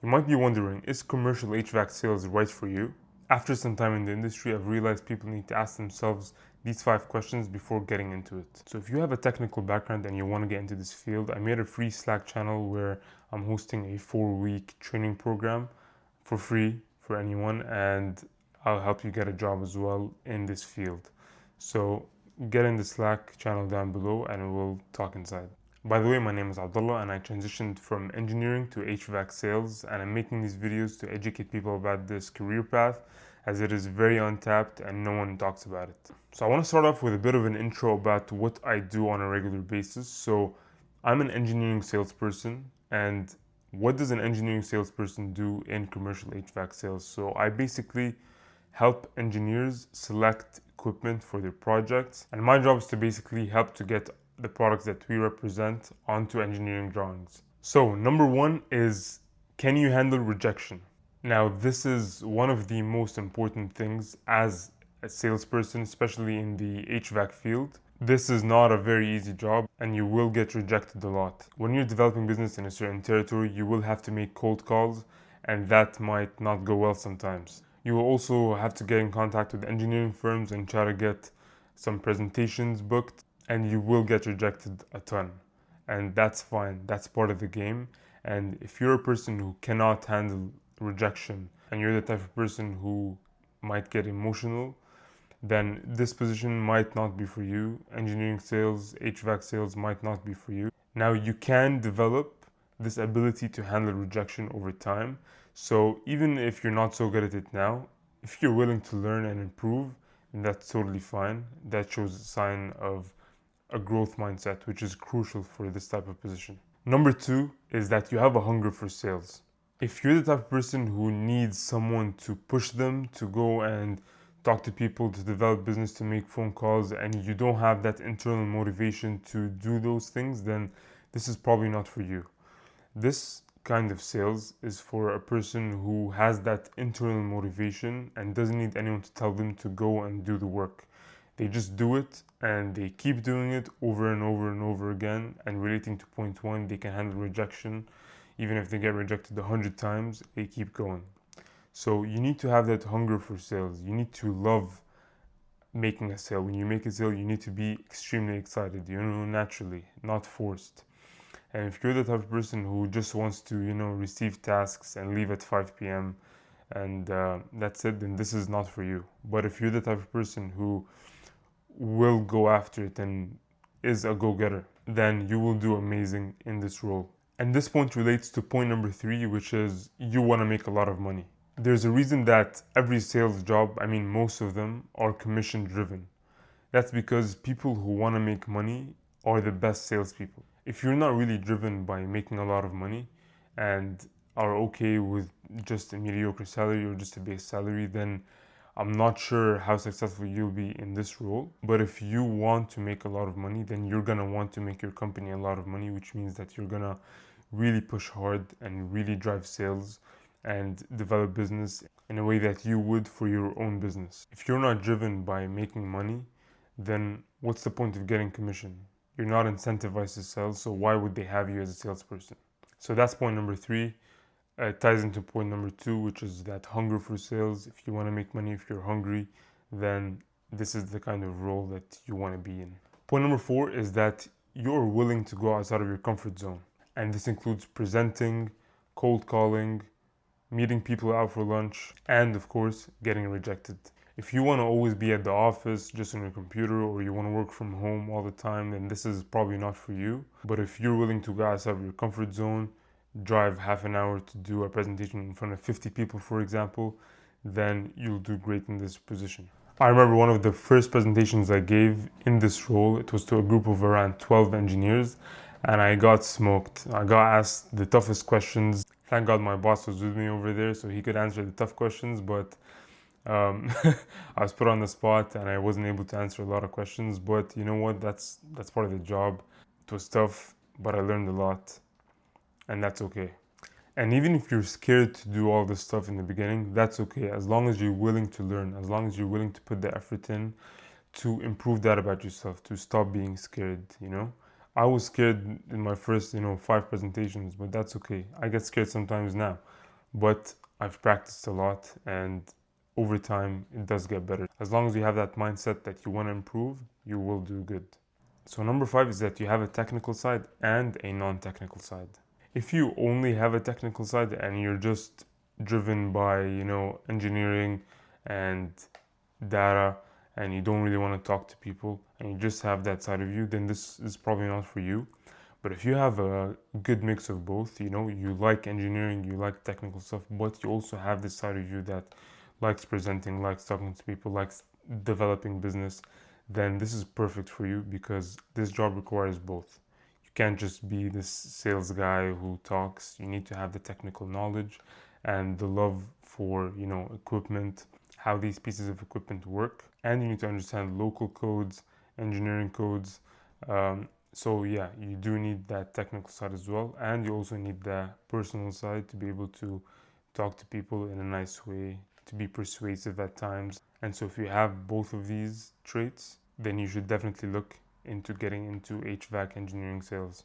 You might be wondering, is commercial HVAC sales right for you? After some time in the industry, I've realized people need to ask themselves these 5 questions before getting into it. So if you have a technical background and you want to get into this field, I made a free Slack channel where I'm hosting a 4-week training program for free for anyone, and I'll help you get a job as well in this field. So get in the Slack channel down below and we'll talk inside. By the way, my name is Abdullah and I transitioned from engineering to HVAC sales, and I'm making these videos to educate people about this career path as it is very untapped and no one talks about it. So I want to start off with a bit of an intro about what I do on a regular basis. So I'm an engineering salesperson, and what does an engineering salesperson do in commercial HVAC sales? So I basically help engineers select equipment for their projects, and my job is to basically help to get the products that we represent onto engineering drawings. So number one is, can you handle rejection? Now this is one of the most important things as a salesperson, especially in the HVAC field. This is not a very easy job and you will get rejected a lot. When you're developing business in a certain territory, you will have to make cold calls, and that might not go well sometimes. You will also have to get in contact with engineering firms and try to get some presentations booked, and you will get rejected a ton. And that's fine, that's part of the game. And if you're a person who cannot handle rejection and you're the type of person who might get emotional, then this position might not be for you. Engineering sales, HVAC sales might not be for you. Now you can develop this ability to handle rejection over time. So even if you're not so good at it now, if you're willing to learn and improve, then that's totally fine. That shows a sign of a growth mindset, which is crucial for this type of position. Number two is that you have a hunger for sales. If you're the type of person who needs someone to push them to go and talk to people, to develop business, to make phone calls, and you don't have that internal motivation to do those things, then this is probably not for you. This kind of sales is for a person who has that internal motivation and doesn't need anyone to tell them to go and do the work. They just do it and they keep doing it over and over and over again. And relating to point one, they can handle rejection. Even if they get rejected 100 times, they keep going. So you need to have that hunger for sales. You need to love making a sale. When you make a sale, you need to be extremely excited, naturally, not forced. And if you're the type of person who just wants to, receive tasks and leave at 5 p.m. and that's it, then this is not for you. But if you're the type of person who will go after it and is a go-getter, then you will do amazing in this role. And this point relates to point number 3, which is you want to make a lot of money. There's a reason that every sales job, most of them, are commission driven. That's because people who want to make money are the best salespeople. If you're not really driven by making a lot of money and are okay with just a mediocre salary or just a base salary, then I'm not sure how successful you'll be in this role. But if you want to make a lot of money, then you're gonna want to make your company a lot of money, which means that you're gonna really push hard and really drive sales and develop business in a way that you would for your own business. If you're not driven by making money, then what's the point of getting commission? You're not incentivized to sell, so why would they have you as a salesperson? So that's point number 3. It ties into point number 2, which is that hunger for sales. If you want to make money, if you're hungry, then this is the kind of role that you want to be in. Point number 4 is that you're willing to go outside of your comfort zone. And this includes presenting, cold calling, meeting people out for lunch, and of course, getting rejected. If you want to always be at the office just on your computer, or you want to work from home all the time, then this is probably not for you. But if you're willing to go outside of your comfort zone, drive half an hour to do a presentation in front of 50 people, for example, then you'll do great in this position. I remember one of the first presentations I gave in this role, it was to a group of around 12 engineers, and I got smoked. I got asked the toughest questions. Thank God my boss was with me over there so he could answer the tough questions, but I was put on the spot and I wasn't able to answer a lot of questions. But you know what, that's part of the job. It was tough, but I learned a lot, and that's okay. And even if you're scared to do all this stuff in the beginning, that's okay, as long as you're willing to learn, as long as you're willing to put the effort in to improve that about yourself, to stop being scared. I was scared in my first 5 presentations, but that's okay. I get scared sometimes now. but I've practiced a lot, and over time it does get better. As long as you have that mindset that you want to improve, you will do good. So number 5 is that you have a technical side and a non-technical side. If you only have a technical side and you're just driven by, engineering and data, and you don't really want to talk to people and you just have that side of you, then this is probably not for you. But if you have a good mix of both, you like engineering, you like technical stuff, but you also have this side of you that likes presenting, likes talking to people, likes developing business, then this is perfect for you because this job requires both. You can't just be this sales guy who talks. You need to have the technical knowledge and the love for, equipment, how these pieces of equipment work, and you need to understand local codes, engineering codes. So yeah, you do need that technical side as well, and you also need the personal side to be able to talk to people in a nice way, to be persuasive at times. And so if you have both of these traits, then you should definitely look into getting into HVAC engineering sales.